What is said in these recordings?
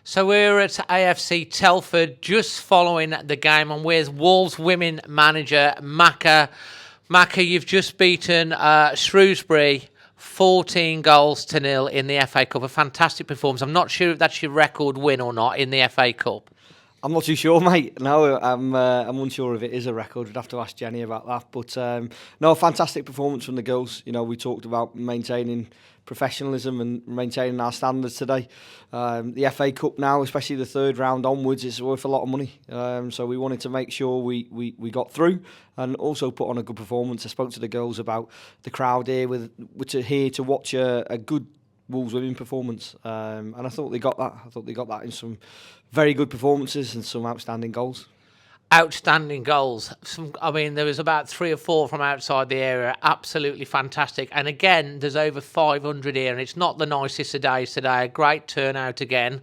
So we're at AFC Telford, just following the game. I'm with Wolves women manager Macca. Macca, you've just beaten Shrewsbury 14-0 in the FA Cup. A fantastic performance. I'm not sure if that's your record win or not in the FA Cup. I'm not too sure, mate. No, I'm unsure if it is a record. We'd have to ask Jenny about that. But no, fantastic performance from the girls. You know, we talked about maintaining professionalism and maintaining our standards today. The FA Cup now, especially the third round onwards, is worth a lot of money. So we wanted to make sure we got through and also put on a good performance. I spoke to the girls about the crowd here, which are here to watch a good Wolves women performance, and I thought they got that. I thought they got that in some very good performances and some outstanding goals. Outstanding goals. There was about 3 or 4 from outside the area. Absolutely fantastic. And again, there's over 500 here, and it's not the nicest of days today. A great turnout again.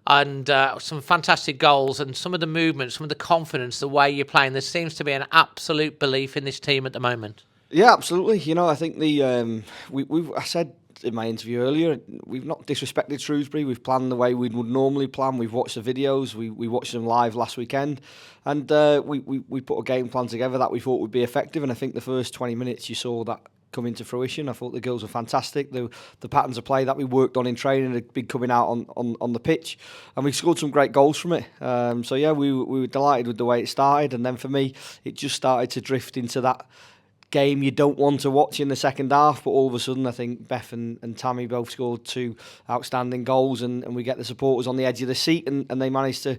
And some fantastic goals and some of the movement, some of the confidence, the way you're playing. There seems to be an absolute belief in this team at the moment. Yeah, absolutely. You know, I think I said in my interview earlier, we've not disrespected Shrewsbury. We've planned the way we would normally plan. We've watched the videos. We watched them live last weekend, and we put a game plan together that we thought would be effective. And I think the first 20 minutes you saw that come into fruition. I thought the girls were fantastic. The patterns of play that we worked on in training had been coming out on the pitch, and we scored some great goals from it. So yeah, we were delighted with the way it started, and then for me, it just started to drift into that game you don't want to watch in the second half, but all of a sudden I think Beth and Tammy both scored 2 outstanding goals, and we get the supporters on the edge of the seat, and they managed to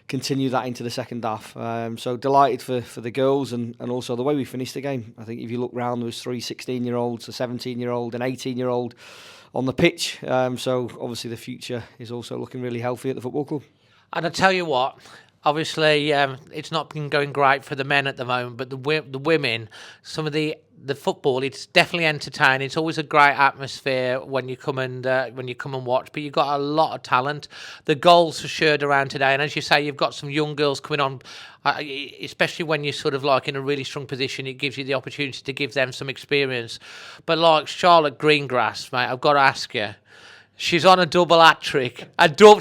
continue that into the second half. So delighted for the girls and also the way we finished the game. I think if you look round, there was 3 16-year-olds, a 17-year-old, an 18-year-old on the pitch. So obviously the future is also looking really healthy at the football club. And I tell you what, obviously, it's not been going great for the men at the moment, but the women, some of the football, it's definitely entertaining. It's always a great atmosphere when you come and watch. But you've got a lot of talent. The goals are shared around today, and as you say, you've got some young girls coming on. Especially when you're sort of like in a really strong position, it gives you the opportunity to give them some experience. But like Charlotte Greengrass, mate, I've got to ask you. She's on a double hat-trick.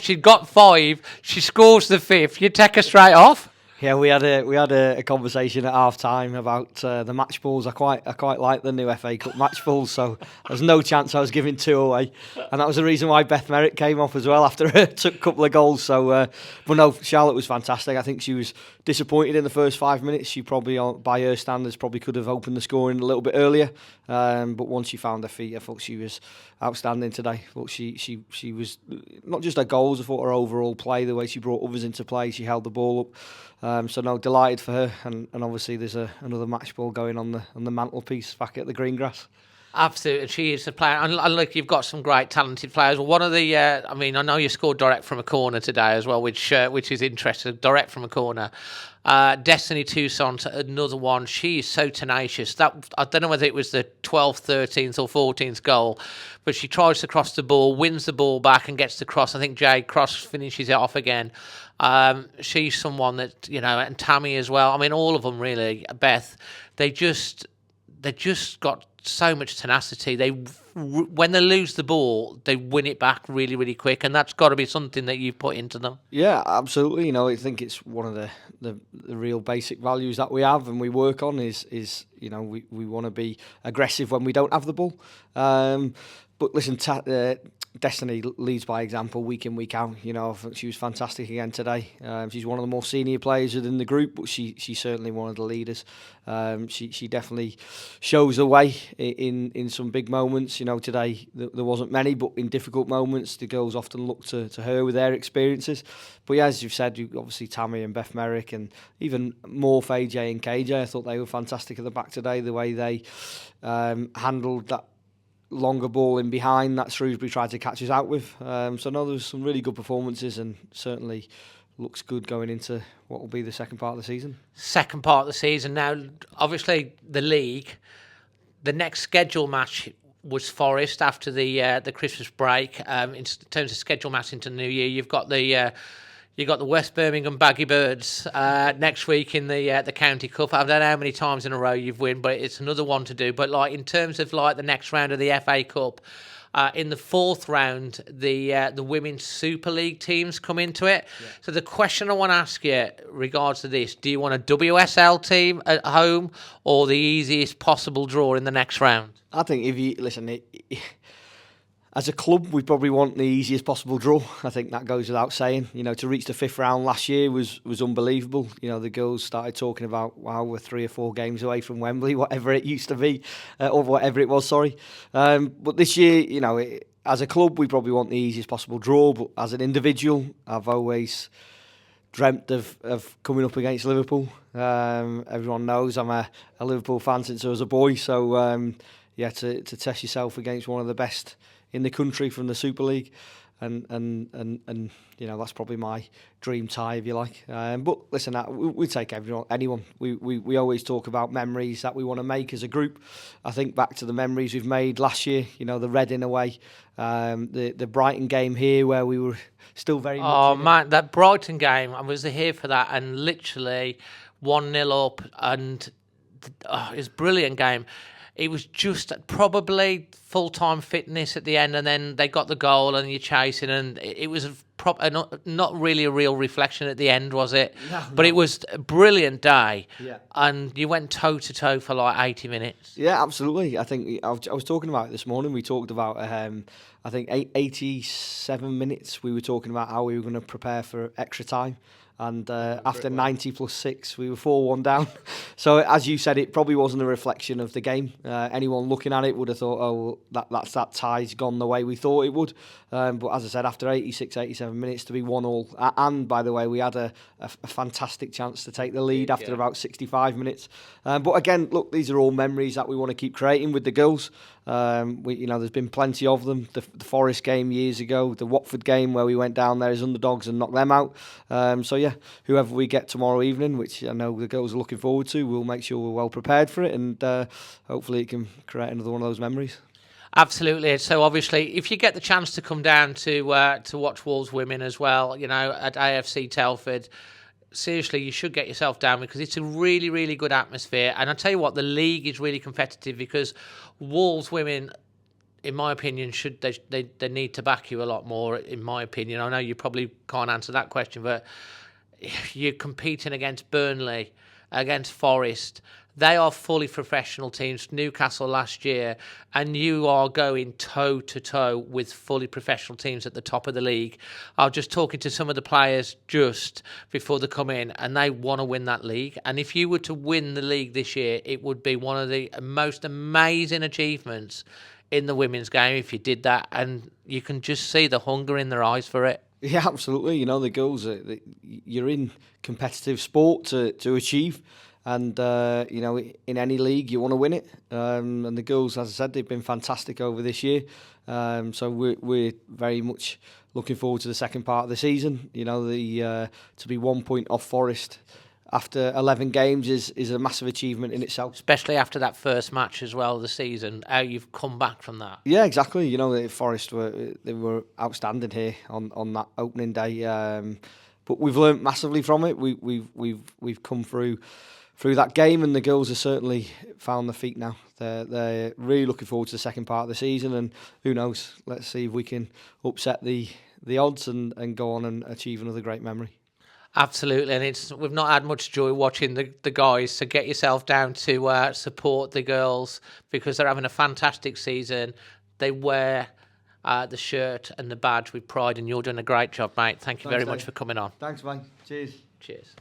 She's got 5. She scores the 5th. You take her straight off? Yeah, we had a conversation at half time about the match balls. I quite like the new FA Cup match balls, so there's no chance I was giving 2 away, and that was the reason why Beth Merrick came off as well after her took a couple of goals. So, but no, Charlotte was fantastic. I think she was disappointed in the first 5 minutes. She probably, by her standards, probably could have opened the scoring a little bit earlier. But once she found her feet, I thought she was outstanding today. I thought she was not just her goals. I thought her overall play, the way she brought others into play, she held the ball up. So no, delighted for her, and obviously there's another match ball going on the mantelpiece back at the Greengrass. Absolutely, she is a player. And look, you've got some great talented players. One of the, I know you scored direct from a corner today as well, which is interesting. Direct from a corner. Destiny Toussaint, another one. She is so tenacious. That I don't know whether it was the 12th, 13th, or 14th goal, but she tries to cross the ball, wins the ball back, and gets the cross. I think Jade Cross finishes it off again. She's someone that, and Tammy as well. I mean, all of them really. Beth, they just got so much tenacity. When they lose the ball, they win it back really, really quick, and that's got to be something that you've put into them. Yeah, absolutely. I think it's one of the real basic values that we have and we work on is we want to be aggressive when we don't have the ball. But listen, Destiny leads by example week in, week out. I think she was fantastic again today. She's one of the more senior players within the group, but she's certainly one of the leaders. She definitely shows the way in some big moments. Today there wasn't many, but in difficult moments, the girls often look to her with their experiences. But yeah, as you've said, obviously Tammy and Beth Merrick and even Morph, AJ and KJ, I thought they were fantastic at the back today, the way they handled that longer ball in behind that Shrewsbury tried to catch us out with. So no, there was some really good performances, and certainly looks good going into what will be the second part of the season. Second part of the season. Now, obviously, the league, the next scheduled match was Forest after the Christmas break. In terms of scheduled match into the new year, you've got the West Birmingham Baggy Birds next week in the County Cup. I don't know how many times in a row you've won, but it's another one to do. But in terms of the next round of the FA Cup, In the fourth round, the Women's Super League teams come into it. Yeah. So the question I want to ask you regards to this, do you want a WSL team at home or the easiest possible draw in the next round? I think if you listen, as a club, we probably want the easiest possible draw. I think that goes without saying. To reach the fifth round last year was unbelievable. The girls started talking about, wow, we're 3 or 4 games away from Wembley, whatever it used to be, or whatever it was, sorry. But this year, as a club, we probably want the easiest possible draw. But as an individual, I've always dreamt of coming up against Liverpool. Everyone knows I'm a Liverpool fan since I was a boy. So, to test yourself against one of the best in the country from the Super League, and that's probably my dream tie, if you like. But listen, we take anyone. We always talk about memories that we want to make as a group. I think back to the memories we've made last year. The Reading away, the Brighton game here where we were still very much. Oh man, that Brighton game! I was here for that, and literally 1-0 up, and it was a brilliant game. It was just probably full-time fitness at the end, and then they got the goal, and you're chasing, and it was not really a real reflection at the end, was it? No. But it was a brilliant day, and you went toe-to-toe for like 80 minutes. Yeah, absolutely. I think I was talking about it this morning. We talked about, I think, 87 minutes. We were talking about how we were going to prepare for extra time. And after 90 plus 6, we were 4-1 down. So, as you said, it probably wasn't a reflection of the game. Anyone looking at it would have thought, oh, that tie's gone the way we thought it would. But as I said, after 86, 87 minutes to be 1-1. And, by the way, we had a fantastic chance to take the lead after about 65 minutes. But again, look, these are all memories that we want to keep creating with the girls. There's been plenty of them. The Forest game years ago, the Watford game where we went down there as underdogs and knocked them out. Whoever we get tomorrow evening, which I know the girls are looking forward to, we'll make sure we're well prepared for it, and hopefully it can create another one of those memories. Absolutely. So obviously, if you get the chance to come down to watch Wolves women as well, at AFC Telford, seriously, you should get yourself down because it's a really, really good atmosphere. And I tell you what, the league is really competitive because Wolves women, in my opinion, they need to back you a lot more, in my opinion. I know you probably can't answer that question, but you're competing against Burnley, against Forest. They are fully professional teams, Newcastle last year, and you are going toe-to-toe with fully professional teams at the top of the league. I was just talking to some of the players just before they come in, and they want to win that league. And if you were to win the league this year, it would be one of the most amazing achievements in the women's game if you did that, and you can just see the hunger in their eyes for it. Yeah, absolutely. The girls, you're in competitive sport to achieve. And, in any league, you want to win it. And the girls, as I said, they've been fantastic over this year. So we're very much looking forward to the second part of the season. To be 1 point off Forest after 11 games is a massive achievement in itself. Especially after that first match as well, the season, how you've come back from that. Yeah, exactly. Forest were outstanding here on that opening day. But we've learnt massively from it. We've come through that game, and the girls have certainly found their feet now. They're really looking forward to the second part of the season, and who knows? Let's see if we can upset the odds and go on and achieve another great memory. Absolutely, and we've not had much joy watching the guys, so get yourself down to support the girls because they're having a fantastic season. They wear the shirt and the badge with pride, and you're doing a great job, mate. Thanks, very much for coming on. Thanks, mate. Cheers. Cheers.